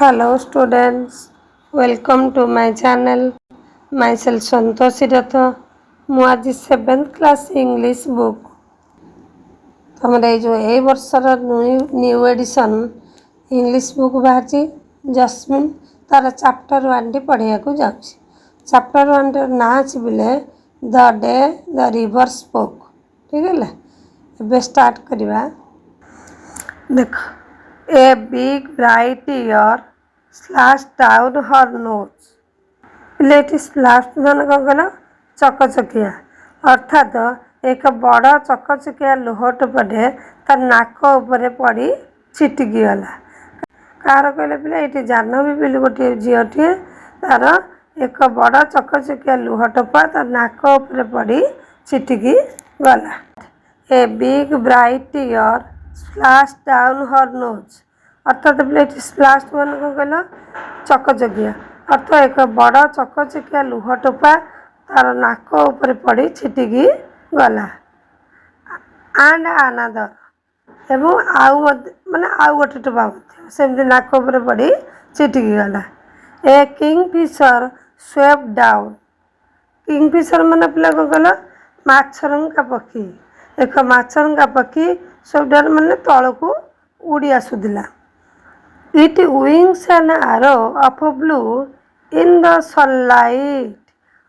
Hello students, welcome to my channel. Myself Santoshi Ratha. ମୁଁ ଆଜି 7th class English book ଆମର ଏଇ ଯେଉଁ ଏଇ ବର୍ଷର ନ୍ୟୁ ଏଡ଼ିସନ୍ ଇଂଲିଶ ବୁକ୍ ବାହାରିଛି ଜସ୍ମିନ୍ ତାର ଚାପ୍ଟର 1ଟି ପଢ଼ିବାକୁ ଯାଉଛି। ଚାପ୍ଟର 1ର ନାଁ ଅଛି ବୋଲେ the day the river spoke. ଠିକ୍ ହେଲା, ଏବେ ଷ୍ଟାର୍ଟ କରିବା। ଦେଖ, a big bright ear slash down her nose. ପିଲେ ଏଠି ସ୍ଲାଶ୍ ମାନେ କ'ଣ କହିଲ, ଚକଚକିଆ, ଅର୍ଥାତ୍ ଏକ ବଡ଼ ଚକଚକିଆ ଲୁହଟୋପାଟେ ତା ନାକ ଉପରେ ପଡ଼ି ଛିଟିକି ଗଲା। କାହାର କହିଲେ ପିଲେ, ଏଇଠି ଜାହ୍ନବୀ ବୋଲି ଗୋଟିଏ ଝିଅଟିଏ, ତାର ଏକ ବଡ଼ ଚକଚକିଆ ଲୁହଟୋପା ତା ନାକ ଉପରେ ପଡ଼ି ଛିଟିକି ଗଲା। A big bright ear splash down her nose, ଅର୍ଥାତ୍ ପିଲେ ଏଠି ସ୍ପ୍ଲାଶ୍ ମାନେ କ'ଣ କହିଲ, ଚକଚକିଆ, ଅର୍ଥାତ୍ ଏକ ବଡ଼ ଚକଚକିଆ ଲୁହଟୋପା ତାର ନାକ ଉପରେ ପଡ଼ି ଛିଟିକି ଗଲା। ଆଣ୍ଡ ଆନାଦର, ଏବଂ ଆଉ ଗୋଟେ ଟୋପା ମଧ୍ୟ ସେମିତି ନାକ ଉପରେ ପଡ଼ି ଛିଟିକି ଗଲା। ଏ କିଙ୍ଗଫିଶର ସ୍ୱେପ୍ଟ ଡାଉନ୍। କିଙ୍ଗଫିଶର ମାନେ ପିଲା କ'ଣ କହିଲ, ମାଛରଙ୍କା ପକ୍ଷୀ। ଏକ ମାଛରଙ୍କା ପକ୍ଷୀ ସ୍ୱେପ୍ଟ ଡାଉନ୍ ମାନେ ତଳକୁ ଉଡ଼ି ଆସୁଥିଲା। ଇଟ୍ ୱିଙ୍ଗସ୍ ଆନ୍ arrow of blue in the sunlight,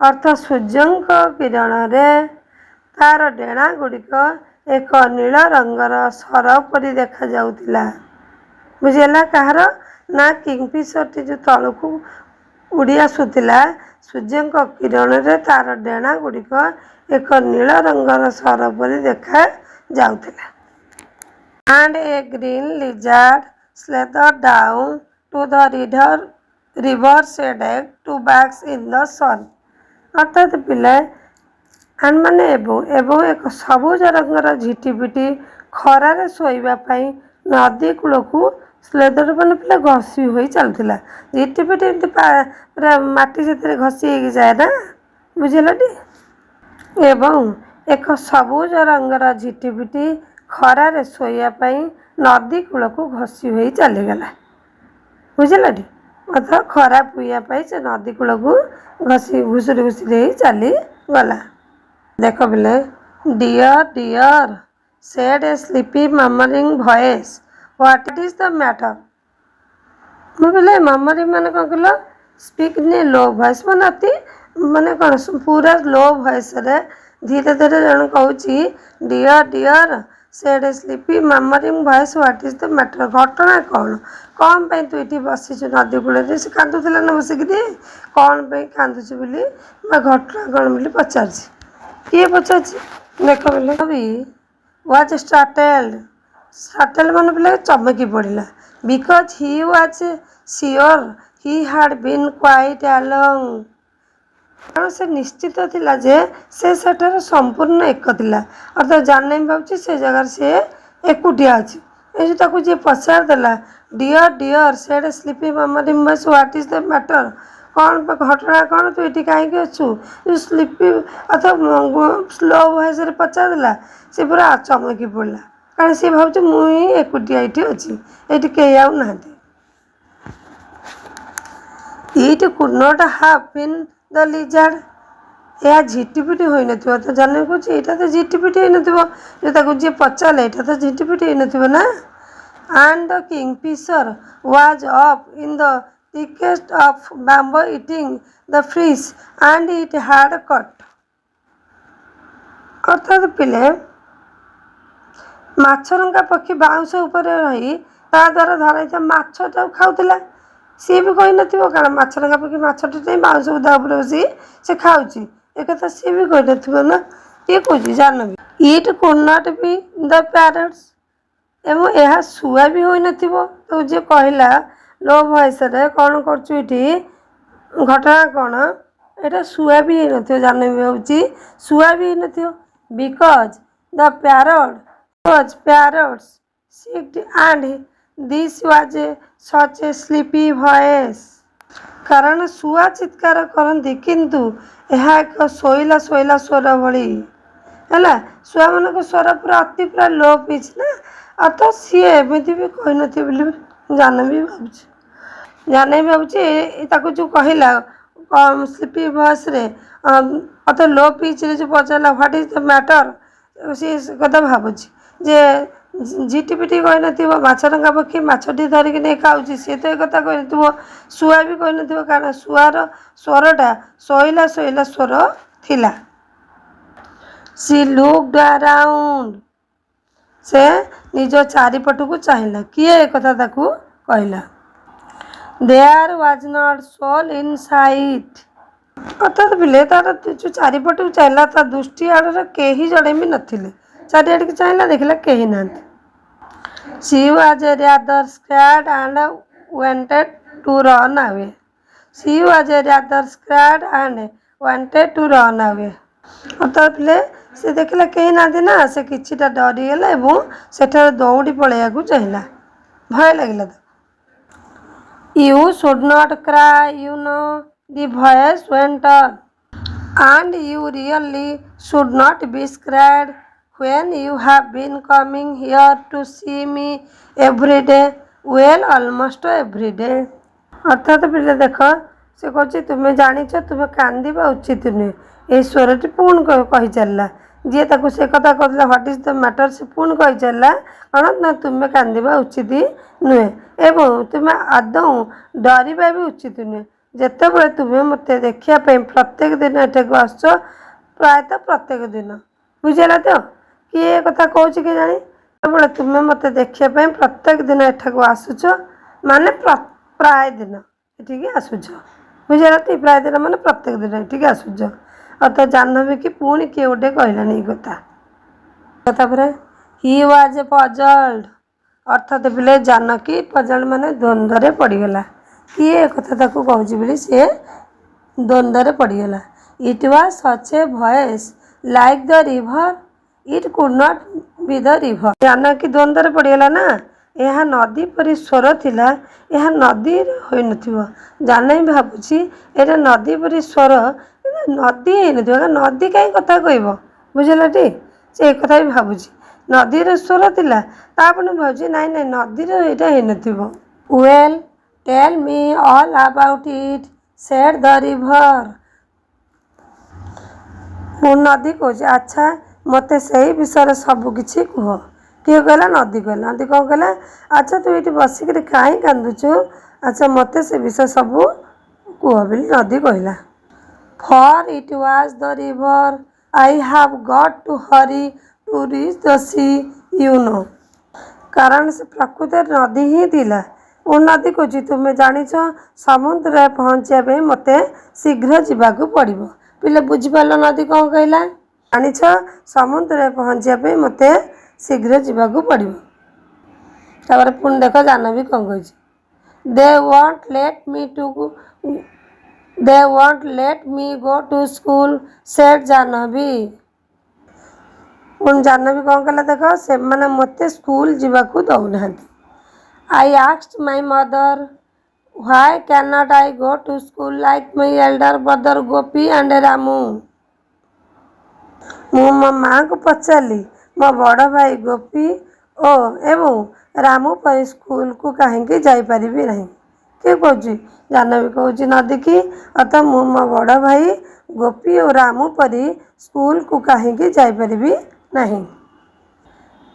ଅର୍ଥ ସୂର୍ଯ୍ୟଙ୍କ କିରଣରେ ତାର ଡେଣା ଗୁଡ଼ିକ ଏକ ନୀଳ ରଙ୍ଗର ସର ପରି ଦେଖାଯାଉଥିଲା। ବୁଝିହେଲା କାହାର ନା, କିଙ୍ଗଫିଶରଟି ଯେଉଁ ତଳକୁ ଉଡ଼ି ଆସୁଥିଲା ସୂର୍ଯ୍ୟଙ୍କ କିରଣରେ ତାର ଡେଣା ଗୁଡ଼ିକ ଏକ ନୀଳ ରଙ୍ଗର ସର ପରି ଦେଖାଯାଉଥିଲା। And a green lizard slither down to the river said to bugs in the sun, ଅର୍ଥାତ୍ ପିଲା ଆଣ୍ଡ ମାନେ ଏବଂ ଏକ ସବୁଜ ରଙ୍ଗର ଝିଟିପିଟି ଖରାରେ ଶୋଇବା ପାଇଁ ନଦୀ କୂଳକୁ ସ୍ଲେଦର୍ ମାନେ ପିଲା ଘଷି ହୋଇ ଚାଲୁଥିଲା। ଝିଟିପିଟି ଏମିତି ପୁରା ମାଟି ସେଥିରେ ଘଷି ହେଇକି ଯାଏ ନା, ବୁଝିଲଟି। ଏବଂ ଏକ ସବୁଜ ରଙ୍ଗର ଝିଟିପିଟି ଖରାରେ ଶୋଇବା ପାଇଁ ନଦୀ କୂଳକୁ ଘଷି ହୋଇ ଚାଲିଗଲା। ବୁଝିଲଟି, ଅର୍ଥାତ୍ ଖରା ପିଇବା ପାଇଁ ସେ ନଦୀ କୂଳକୁ ଘୁଷୁରି ହେଇ ଚାଲିଗଲା। ଦେଖ ପିଲେ, dear dear said a sleepy murmuring voice, what is the matter. ମୁଁ ପିଲେ ମର୍ମରିଂ ମାନେ କ'ଣ କହିଲ, speak in a low voice, ମାନେ ଅତି ମାନେ କ'ଣ ପୁରା ଲୋ ଭଏସ୍ରେ ଧୀରେ ଧୀରେ ଜଣେ କହୁଛି, dear dear said a sleepy murmuring voice, what is the matter. ଘଟଣା କ'ଣ ପାଇଁ ତୁ ଏଠି ବସିଛୁ ନଦୀ କୂଳରେ। ସେ କାନ୍ଦୁଥିଲା ନା ବସିକିରି, କ'ଣ ପାଇଁ କାନ୍ଦୁଛୁ ବୋଲି ବା ଘଟଣା କ'ଣ ବୋଲି ପଚାରୁଛି। କିଏ ପଚାରୁଛି ଦେଖ ପିଲେ, ୱାଜ୍ ଷ୍ଟାର୍ଟେଲ୍ଡ। ଷ୍ଟାର୍ଟେଲ୍ଡ ମାନେ ପିଲା ଚମକି ପଡ଼ିଲା। Because he was sure he had been quite alone, କାରଣ ସେ ନିଶ୍ଚିତ ଥିଲା ଯେ ସେ ସେଠାରେ ସମ୍ପୂର୍ଣ୍ଣ ଏକ ଥିଲା। ଅର୍ଥାତ୍ ଜାହ୍ନବୀ ଭାବୁଛି ସେ ଜାଗାରେ ସେ ଏକୁଟିଆ ଅଛି। ଏ ଯେଉଁ ତାକୁ ଯିଏ ପଚାରିଦେଲା, dear dear said a sleepy murmuring voice, what is the matter, କ'ଣ ଘଟଣା କ'ଣ, ତୁ ଏଠି କାହିଁକି ଅଛୁ। ଯେଉଁ ସ୍ଲିପି ଅର୍ଥାତ୍ ସ୍ଲୋ ଭଏସ୍ରେ ପଚାରିଦେଲା, ସେ ପୁରା ଚମକି ପଡ଼ିଲା, କାରଣ ସେ ଭାବୁଛି ମୁଁ ହିଁ ଏକୁଟିଆ ଏଇଠି ଅଛି, ଏଇଠି କେହି ଆଉ ନାହାନ୍ତି। It could not have been the lizard, ଏହା ଝିଟିପିଟି ହୋଇନଥିବ। ତ ଜାହ୍ନବୀ କହୁଛି ଏଇଟା ତ ଝିଟିପିଟି ହେଇନଥିବ, ଯେ ତାକୁ ଯିଏ ପଚାରିଲା ଏଇଟା ତ ଝିଟିପିଟି ହେଇନଥିବ ନା। And the Kingfisher was up in the thickest of bamboo eating the fish and it had caught, ଅର୍ଥାତ୍ ପିଲେ ମାଛରଙ୍କା ପକ୍ଷୀ ବାଉଁଶ ଉପରେ ରହି ତା ଦ୍ୱାରା ଧରାଇଥିବା ମାଛଟାକୁ ଖାଉଥିଲା। ସିଏ ବି କହିନଥିବ, କାରଣ ମାଛରଙ୍କା ପକ୍ଷୀ ମାଛଟା ନେଇ ବାଉଁଶ ବୁଦା ଉପରେ ବସି ସେ ଖାଉଛି, ଏକଥା ସିଏ ବି କହିନଥିବ ନା। କିଏ କହୁଛି, ଜାହ୍ନବୀ। ଇଟ୍ କୁଡ୍ ନଟ୍ ବି ଦ ପ୍ୟାରଟ୍ସ, ଏବଂ ଏହା ଶୁଆ ବି ହୋଇନଥିବ। ତାକୁ ଯିଏ କହିଲା ଲୋ ଭଏସ୍ରେ, କ'ଣ କରୁଛୁ ଏଠି, ଘଟଣା କ'ଣ, ଏଇଟା ଶୁଆ ବି ହେଇନଥିବ। ଜାହ୍ନବୀ ଭାବୁଛି ଶୁଆ ବି ହେଇନଥିବ। Because the parrots shrieked and this was such a sleepy voice, କାରଣ ଶୁଆ ଚିତ୍କାର କରନ୍ତି କିନ୍ତୁ ଏହା ଏକ ଶୋଇଲା ସ୍ୱର ଭଳି ହେଲା। ଶୁଆମାନଙ୍କ ସ୍ୱର ପୁରା ଅତି ପୁରା ଲୋ ପିଚ୍ ନା, ଅର୍ଥାତ୍ ସିଏ ଏମିତି ବି କହିନଥିବେ ବୋଲି ଜାହ୍ନବୀ ଭାବୁଛି। ଜାହ୍ନବୀ ଭାବୁଛି ତାକୁ ଯେଉଁ କହିଲା ସ୍ଲିପି ଭଏସ୍ରେ ଅତ ଲୋ ପିଚ୍ରେ ଯେଉଁ ପଚାରିଲା ହ୍ୱାଟ୍ ଇଜ୍ ଦ ମ୍ୟାଟର୍ ସେ କଥା ଭାବୁଛି ଯେ ଝିଟିପିଟି କହିନଥିବ ମାଛ ଟଙ୍କା ପକ୍ଷୀ ମାଛଟି ଧରିକି ନେଇ ଖାଉଛି ସିଏ ତ ଏ କଥା କହିନଥିବ ଶୁଆ ବି କହିନଥିବ କାରଣ ଶୁଆର ସ୍ୱରଟା ଶୋଇଲା ଶୋଇଲା ସ୍ୱର ଥିଲା। ସି ଲୁକ୍ଡ ଆରାଉଣ୍ଡ ସେ ନିଜ ଚାରିପଟକୁ ଚାହିଁଲା। କିଏ ଏକଥା ତାକୁ କହିଲା? There was not soul in sight ଅର୍ଥାତ୍ ପିଲେ ତାର ଯେଉଁ ଚାରିପଟକୁ ଚାହିଁଲା ତା ଦୃଷ୍ଟି ଆଡ଼ରେ କେହି ଜଣେ ବି ନଥିଲେ। ଚାରିଆଡ଼ିକି ଚାହିଁଲା ଦେଖିଲା କେହି ନାହାନ୍ତି। She was rather scared and wanted to run away. She was rather scared and wanted to run away ଅର୍ଥାତ୍ ପିଲେ ସେ ଦେଖିଲା କେହି ନାହାନ୍ତି ନା ସେ କିଛିଟା ଡରିଗଲା ଏବଂ ସେଠାରେ ଦୌଡ଼ି ପଳାଇବାକୁ ଚାହିଁଲା। ଭୟ ଲାଗିଲା ତାକୁ। You should not cry you know the voice went on and you really should not be scared when you have been coming here to see me every day well almost every day ଅର୍ଥାତ୍ ପିଲେ ଦେଖ ସେ କହୁଛି ତୁମେ ଜାଣିଛ ତୁମେ କାନ୍ଦିବା ଉଚିତ ନୁହେଁ। ଏହି ସ୍ୱରଟି ପୁଣି କହିଚାଲିଲା। ଯିଏ ତାକୁ ସେ କଥା କହୁଥିଲା ହ୍ୱାଟ୍ ଇଜ୍ ଦ ମ୍ୟାଟର୍ ସେ ପୁଣି କହିଚାଲିଲା କ'ଣ ନା ତୁମେ କାନ୍ଦିବା ଉଚିତ ନୁହେଁ ଏବଂ ତୁମେ ଆଦୌ ଡରିବା ବି ଉଚିତ ନୁହେଁ। ଯେତେବେଳେ ତୁମେ ମୋତେ ଦେଖିବା ପାଇଁ ପ୍ରତ୍ୟେକ ଦିନ ଏଠାକୁ ଆସୁଛ ପ୍ରାୟତଃ ପ୍ରତ୍ୟେକ ଦିନ ବୁଝିଲା ତ କିଏ ଏ କଥା କହୁଛି କେଜାଣି? ଯେତେବେଳେ ତୁମେ ମୋତେ ଦେଖିବା ପାଇଁ ପ୍ରତ୍ୟେକ ଦିନ ଏଠାକୁ ଆସୁଛ ମାନେ ପ୍ରାୟ ଦିନ ଏଠିକି ଆସୁଛ ବୁଝିଲା ତ ପ୍ରାୟ ଦିନ ମାନେ ପ୍ରତ୍ୟେକ ଦିନ ଏଠିକି ଆସୁଛ ଅର୍ଥାତ୍ ଜାହ୍ନବୀକି ପୁଣି କିଏ ଗୋଟେ କହିଲାନି ଏଇ କଥା। ତାପରେ ହି ୱାଜ୍ ପଜଲ୍ଡ ଅର୍ଥାତ୍ ପିଲେ ଜାନକୀ ପଜଲ୍ଡ ମାନେ ଦ୍ୱନ୍ଦ୍ୱରେ ପଡ଼ିଗଲା। କିଏ ଏ କଥା ତାକୁ କହୁଛି ବୋଲି ସେ ଦ୍ୱନ୍ଦ୍ୱରେ ପଡ଼ିଗଲା। It was such a voice like the river it could not be the river ଜାନକୀ ଦ୍ୱନ୍ଦ୍ୱରେ ପଡ଼ିଗଲା ନା ଏହା ନଦୀ ପରି ସ୍ୱର ଥିଲା ଏହା ନଦୀରେ ହୋଇନଥିବ। ଜାହ୍ନବୀ ଭାବୁଛି ଏଇଟା ନଦୀ ପରି ସ୍ୱର ନଦୀ ହେଇନଥିବ ନଦୀ କାହିଁ କଥା କହିବ ବୁଝିଲାଟି ସେ ଏକଥା ବି ଭାବୁଛି ନଦୀର ସ୍ୱର ଥିଲା ତାପରେ ଭାବୁଛି ନାଇଁ ନାଇଁ ନଦୀର ଏଇଟା ହେଇନଥିବ। Well tell me all about it said the river ପୁଣି ନଦୀ କହୁଛି ଆଚ୍ଛା ମୋତେ ସେଇ ବିଷୟରେ ସବୁ କିଛି କୁହ। କିଏ କହିଲା? ନଦୀ କହିଲା। ନଦୀ କ'ଣ କହିଲା? ଆଚ୍ଛା ତୁ ଏଇଠି ବସିକିରି କାହିଁ କାନ୍ଦୁଛୁ ଆଚ୍ଛା ମୋତେ ସେ ବିଷୟ ସବୁ କୁହ ବୋଲି ନଦୀ କହିଲା। For it was the river I have got to hurry to reach the sea you know କାରଣ ସେ ପ୍ରକୃତରେ ନଦୀ ହିଁ ଥିଲା। ପୁଣି ନଦୀ କହୁଛି ତୁମେ ଜାଣିଛ ସମୁଦ୍ରରେ ପହଞ୍ଚିବା ପାଇଁ ମୋତେ ଶୀଘ୍ର ଯିବାକୁ ପଡ଼ିବ। ପିଲେ ବୁଝିପାରିଲ ନଦୀ କ'ଣ କହିଲା? ଜାଣିଛ ସମୁଦ୍ରରେ ପହଞ୍ଚିବା ପାଇଁ ମୋତେ ଶୀଘ୍ର ଯିବାକୁ ପଡ଼ିବ। ତାପରେ ପୁଣି ଦେଖ ଜାହ୍ନବୀ କ'ଣ କହିଛି? ଦେ won't let me go to school said Jahnavi ପୁଣି ଜାହ୍ନବୀ କ'ଣ କଲା ଦେଖ ସେମାନେ ମୋତେ ସ୍କୁଲ ଯିବାକୁ ଦେଉନାହାନ୍ତି। I asked my mother why can't I go to school like my elder brother Gopi and Ramu ମୁଁ ମୋ ମାଆଙ୍କୁ ପଚାରିଲି ମୋ ବଡ଼ ଭାଇ ଗୋପୀ ଏବଂ ରାମୁ ପରି ସ୍କୁଲକୁ କାହିଁକି ଯାଇପାରିବି ନାହିଁ। କିଏ କହୁଛି? ଜାହ୍ନବୀ କହୁଛି ନଦୀକି ଅର୍ଥାତ୍ ମୁଁ ମୋ ବଡ଼ ଭାଇ ଗୋପୀ ଓ ରାମୁ ପରି ସ୍କୁଲକୁ କାହିଁକି ଯାଇପାରିବି ନାହିଁ।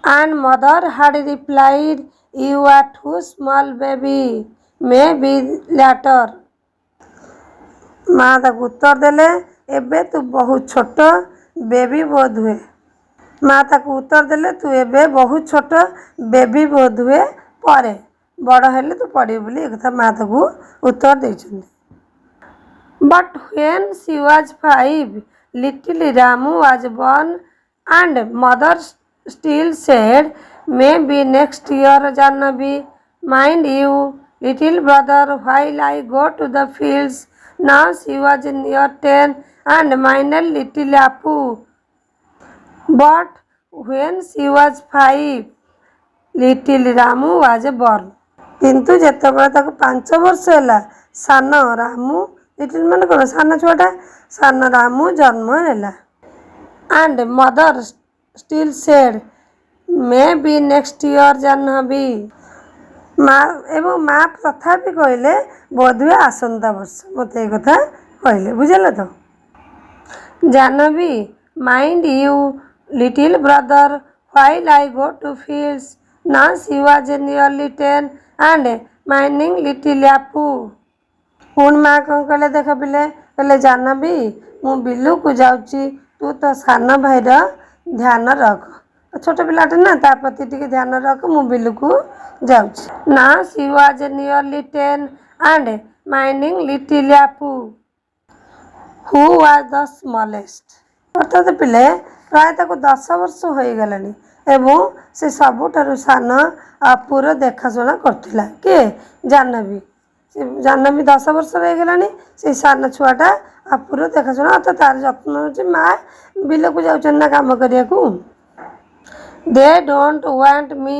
And mother had replied you are too small baby maybe later ମା ତାକୁ ଉତ୍ତର ଦେଲେ ଏବେ ତୁ ବହୁତ ଛୋଟ ବେବି ବୋଧହୁଏ ମା ତାକୁ ଉତ୍ତର ଦେଲେ ତୁ ଏବେ ବହୁତ ଛୋଟ ବେବି ବୋଧହୁଏ ପରେ ବଡ଼ ହେଲେ ତୁ ପଢ଼ିବୁ ବୋଲି ଏକଥା ମା ତାକୁ ଉତ୍ତର ଦେଇଛନ୍ତି। But when she was 5 little Ramu was born and mother still said maybe next year Jahnavi mind you little brother while I go to the fields now she was near 10 and minded little Apu but when she was 5 little Ramu was born କିନ୍ତୁ ଯେତେବେଳେ ତାକୁ 5 ବର୍ଷ ହେଲା ସାନ Ramu little ମାନେ କ'ଣ ସାନ ଛୁଆଟା ସାନ ରାମୁ ଜନ୍ମ ହେଲା। And mother still said maybe next year Jahnavi ମା ଏବଂ ମା ତଥାପି କହିଲେ ବୋଧହୁଏ ଆସନ୍ତା ବର୍ଷ ମୋତେ ଏ କଥା କହିଲେ। ବୁଝିଲେ ତ? Jahnavi mind you little brother while I go to fields now she was nearly 10 and minding little Apu. ପୁଣି ମା କ'ଣ କହିଲେ ଦେଖ ପିଲେ, କହିଲେ ଜାହ୍ନବୀ ମୁଁ ବିଲକୁ ଯାଉଛି, ତୁ ତୋ ସାନ ଭାଇର ଧ୍ୟାନ ରଖ। ଛୋଟ ପିଲାଟା ନା, ତା ପ୍ରତି ଟିକେ ଧ୍ୟାନ ରଖ, ମୁଁ ବିଲକୁ ଯାଉଛି। Now she was nearly 10 and minding little Apu who was the smallest. ଅର୍ଥାତ୍ ପିଲେ ପ୍ରାୟ ତାକୁ 10 ବର୍ଷ ହୋଇଗଲାଣି ଏବଂ ସେ ସବୁଠାରୁ ସାନ ଆପୁର ଦେଖାଶୁଣା କରୁଥିଲା। କିଏ? ଜାହ୍ନବୀ। ସେ ଜାହ୍ନବୀ 10 ବର୍ଷର ହେଇଗଲାଣି, ସେଇ ସାନ ଛୁଆଟା ଆପୁର ଦେଖାଶୁଣା ଅର୍ଥାତ୍ ତାର ଯତ୍ନ ନେଉଛି। ମା ବିଲକୁ ଯାଉଛନ୍ତି ନା କାମ କରିବାକୁ। ଦେ ଡୋଣ୍ଟ ୱାଣ୍ଟ ମି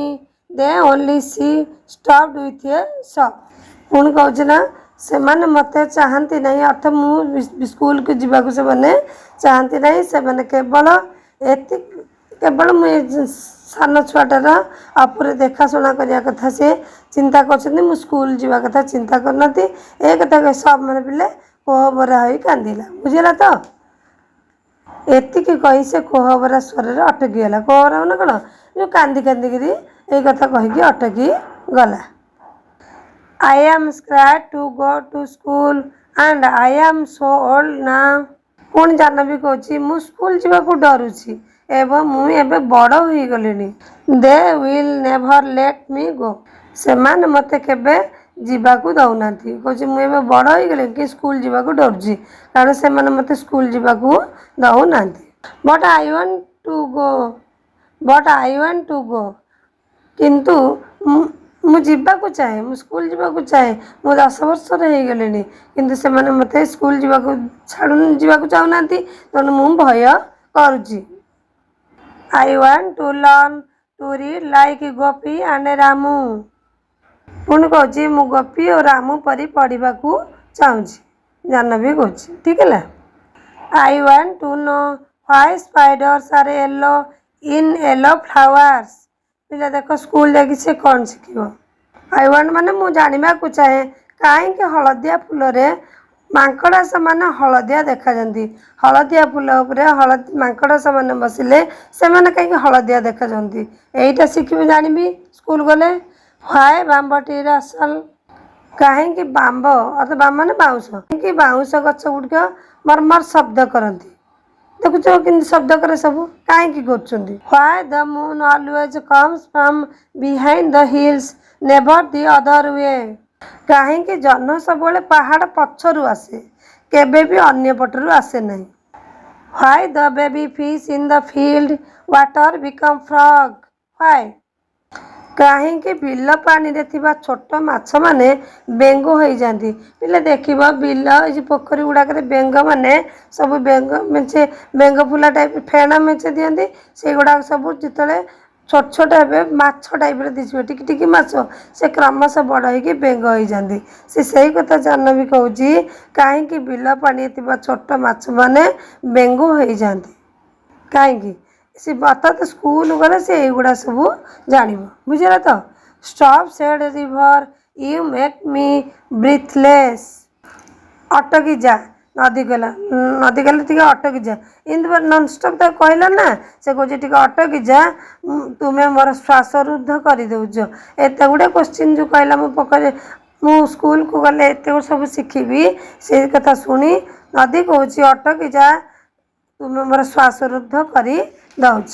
ଦେ ଓନ୍ଲି ସି ଷ୍ଟପ୍ଡ ୱିଥ୍ ଏ ସପ୍। ପୁଣି କହୁଛି ନା ସେମାନେ ମୋତେ ଚାହାନ୍ତି ନାହିଁ, ଅର୍ଥାତ୍ ମୁଁ ସ୍କୁଲକୁ ଯିବାକୁ ସେମାନେ ଚାହାନ୍ତି ନାହିଁ। ସେମାନେ କେବଳ ମୁଁ ଏ ସାନ ଛୁଆଟାର ଆପୁରେ ଦେଖାଶୁଣା କରିବା କଥା ସେ ଚିନ୍ତା କରୁଛନ୍ତି, ମୁଁ ସ୍କୁଲ ଯିବା କଥା ଚିନ୍ତା କରୁନାହାନ୍ତି। ଏ କଥା ସବ୍ ମାନେ ପିଲେ କୋହଭରା ହୋଇ କାନ୍ଦିଲା। ବୁଝିଲା ତ? ଏତିକି କହି ସେ କୋହଭରା ସ୍ୱରରେ ଅଟକିଗଲା। କୋହଭରା ମାନେ କ'ଣ? ଯେଉଁ କାନ୍ଦି କାନ୍ଦିକିରି ଏଇ କଥା କହିକି ଅଟକି ଗଲା। I am scared to go to school and I am so old now. ପୁଣି ଜାହ୍ନବୀ କହୁଛି ମୁଁ ସ୍କୁଲ ଯିବାକୁ ଡରୁଛି ଏବଂ ମୁଁ ଏବେ ବଡ଼ ହୋଇଗଲିଣି। They will never let me go. ସେମାନେ ମୋତେ କେବେ ଯିବାକୁ ଦେଉନାହାନ୍ତି। କହୁଛି ମୁଁ ଏବେ ବଡ଼ ହୋଇଗଲିଣି କି ସ୍କୁଲ ଯିବାକୁ ଡରୁଛି, କାରଣ ସେମାନେ ମୋତେ ସ୍କୁଲ ଯିବାକୁ ଦେଉନାହାନ୍ତି। But I want to go. କିନ୍ତୁ ମୁଁ ଯିବାକୁ ଚାହେଁ, ମୁଁ ସ୍କୁଲ ଯିବାକୁ ଚାହେଁ। ମୁଁ 10 ବର୍ଷର ହେଇଗଲିଣି, କିନ୍ତୁ ସେମାନେ ମୋତେ ସ୍କୁଲ ଯିବାକୁ ଚାହୁଁନାହାନ୍ତି, ତେଣୁ ମୁଁ ଭୟ କରୁଛି। I want to learn to read like Gopi and Ramu. ପୁଣି କହୁଛି ମୁଁ ଗୋପୀ ଓ ରାମୁ ପରି ପଢ଼ିବାକୁ ଚାହୁଁଛି। ଜାହ୍ନବୀ କହୁଛି। ଠିକ୍ ହେଲା? I want to know why spiders are yellow in yellow flowers. ପିଲା ଦେଖ ସ୍କୁଲ ଯାଇକି ସେ କ'ଣ ଶିଖିବ? I want ମାନେ ମୁଁ ଜାଣିବାକୁ ଚାହେଁ କାହିଁକି ହଳଦିଆ ଫୁଲରେ ମାଙ୍କଡ଼ାସମାନେ ହଳଦିଆ ଦେଖାଯାଆନ୍ତି। ହଳଦିଆ ଫୁଲ ଉପରେ ମାଙ୍କଡ଼ାସମାନେ ବସିଲେ ସେମାନେ କାହିଁକି ହଳଦିଆ ଦେଖାଯାଆନ୍ତି? ଏଇଟା ଶିଖିବି, ଜାଣିବି ସ୍କୁଲ ଗଲେ। ହ୍ୱାଏ ବାମ୍ବ ଟ୍ରିର୍ ଅସଲ୍। କାହିଁକି ବାମ୍ବ ଅର୍ଥାତ୍ ବାମ୍ବ ମାନେ ବାଉଁଶ, କାହିଁକି ବାଉଁଶ ଗଛ ଗୁଡ଼ିକ ମର୍ମର ଶବ୍ଦ କରନ୍ତି? ଦେଖୁଛ କେମିତି ଶବ୍ଦ କରେ ସବୁ, କାହିଁକି କରୁଛନ୍ତି? Why the moon always comes from behind the hills never the other way. କାହିଁକି ଜହ୍ନ ସବୁବେଳେ ପାହାଡ଼ ପଛରୁ ଆସେ, କେବେ ବି ଅନ୍ୟ ପଟରୁ ଆସେ ନାହିଁ। Why the baby fish in the field water become frog. Why. କାହିଁକି ବିଲ ପାଣିରେ ଥିବା ଛୋଟ ମାଛମାନେ ବେଙ୍ଗ ହୋଇଯାଆନ୍ତି? ପିଲେ ଦେଖିବ ବିଲ ଏ ଯେଉଁ ପୋଖରୀ ଗୁଡ଼ାକରେ ବେଙ୍ଗମାନେ ସବୁ ବେଙ୍ଗ ଫୁଲା ଟାଇପ୍ ଫେଣା ମେଞ୍ଚେ ଦିଅନ୍ତି। ସେଇଗୁଡ଼ାକ ସବୁ ଯେତେବେଳେ ଛୋଟ ଛୋଟ ହେବେ ମାଛ ଟାଇପ୍ର ଦିଶିବେ, ଟିକି ଟିକି ମାଛ, ସେ କ୍ରମଶଃ ବଡ଼ ହେଇକି ବେଙ୍ଗ ହୋଇଯାଆନ୍ତି। ସେଇ କଥା ଜାହ୍ନବୀ କହୁଛି, କାହିଁକି ବିଲ ପାଣିରେ ଥିବା ଛୋଟ ମାଛମାନେ ବେଙ୍ଗ ହୋଇଯାଆନ୍ତି? କାହିଁକି? ସେ ଅର୍ଥାତ୍ ସ୍କୁଲ ଗଲେ ସେ ଏଇଗୁଡ଼ା ସବୁ ଜାଣିବ। ବୁଝିଲା ତ? Stop said river you make me breathless. ଅଟକି ଯା, ନଦୀ କହିଲା ଟିକେ ଅଟକି ଯା। ଏମିତି ନନ୍ଷ୍ଟପ୍ ତାକୁ କହିଲା ନା, ସେ କହୁଛି ଟିକେ ଅଟକି ଯା, ତୁମେ ମୋର ଶ୍ୱାସରୁଦ୍ଧ କରିଦେଉଛ। ଏତେ ଗୁଡ଼ିଏ କୋଶ୍ଚିନ୍ ଯେଉଁ କହିଲା ମୁଁ ସ୍କୁଲକୁ ଗଲେ ଏତେ ସବୁ ଶିଖିବି, ସେଇ କଥା ଶୁଣି ନଦୀ କହୁଛି ଅଟକି ଯା, ତୁମେ ମୋର ଶ୍ୱାସରୁଦ୍ଧ କରି ଦେଉଛ।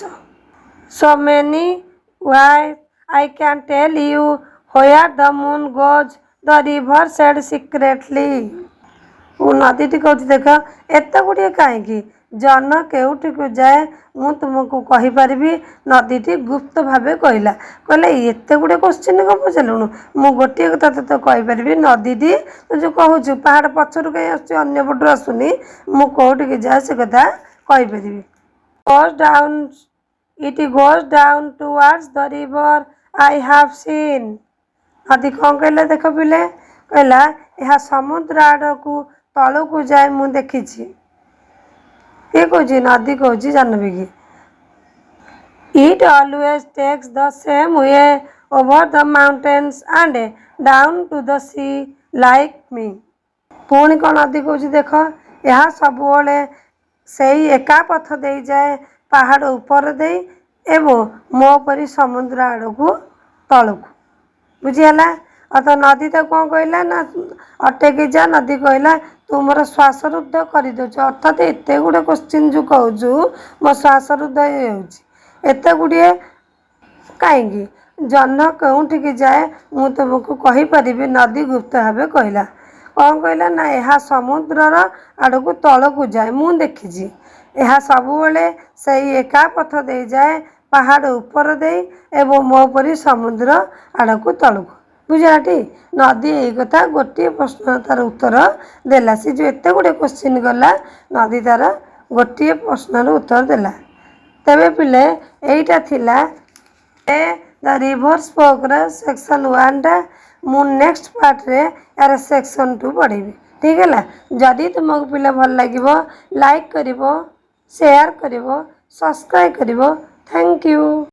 So many ways I can tell you where the moon goes, the river said secretly. ନଦୀଟି କହୁଛି ଦେଖ ଏତେ ଗୁଡ଼ିଏ କାହିଁକି, ଜହ୍ନ କେଉଁଠିକୁ ଯାଏ ମୁଁ ତୁମକୁ କହିପାରିବି, ନଦୀଟି ଗୁପ୍ତ ଭାବେ କହିଲା। ଏତେ ଗୁଡ଼ିଏ କୋଶ୍ଚିନ୍ କ'ଣ ପଚାରିଲୁଣୁ, ମୁଁ ଗୋଟିଏ କଥା ତୋତେ କହିପାରିବି, ନଦୀଟି ତୁ ଯେଉଁ କହୁଛୁ ପାହାଡ଼ ପଛରୁ କାହିଁ ଆସୁଛି, ଅନ୍ୟ ପଟରୁ ଆସୁନି, ମୁଁ କେଉଁଠିକି ଯାଏ ସେ କଥା କହିପାରିବି। It goes down towards the river I have seen. ନଦୀ କ'ଣ କହିଲା ଦେଖ ପିଲେ, କହିଲା ଏହା ସମୁଦ୍ର ଆଡ଼କୁ ତଳକୁ ଯାଏ ମୁଁ ଦେଖିଛି। କିଏ କହୁଛି? ନଦୀ କହୁଛି ଜାହ୍ନବୀକି। It always takes the same way over the mountains and down to the sea like me। पुणी कौन नदी कौच देख यह सबुबले सेई एका पथ दे जाए पहाड़ ऊपर दे एवं मो परी समुद्र आड़ को तलक बुझीगला। अत नदी तो कौन कहला ना अटेकी जा नदी कहला तू मोर श्वासरुद्ध कर दे अर्थात एत गुड़े क्वेश्चन जो कहूँ मो श्वासरुद्ध होते गुड़े कहीं जह्न कौटिकी जाए मु तुमको कहीपरि नदी गुप्त भाव कहला कौन कहला ना यह समुद्रर आड़ को तल को जाए मु देखी यह सबुबले से एका पथ दे जाए पहाड़ ऊपर दे एवं मो परी समुद्र आड़ को तल को बुझाटी नदी यही कथा गोटे प्रश्न तार उत्तर देला सी जो एत गुड़े क्वेश्चन गला नदी तार गोटे प्रश्न उत्तर देला। तेरे पिले यहीटा थिला द रिवर स्पोक सेक्शन 1 टा मु नेक्स्ट पार्ट रे यार सेक्शन 2 पढ़ी ठीक है। जदि तुमको पिला भल लगे लाइक करिवो शेयर करिवो सब्सक्राइब करिवो। Thank you.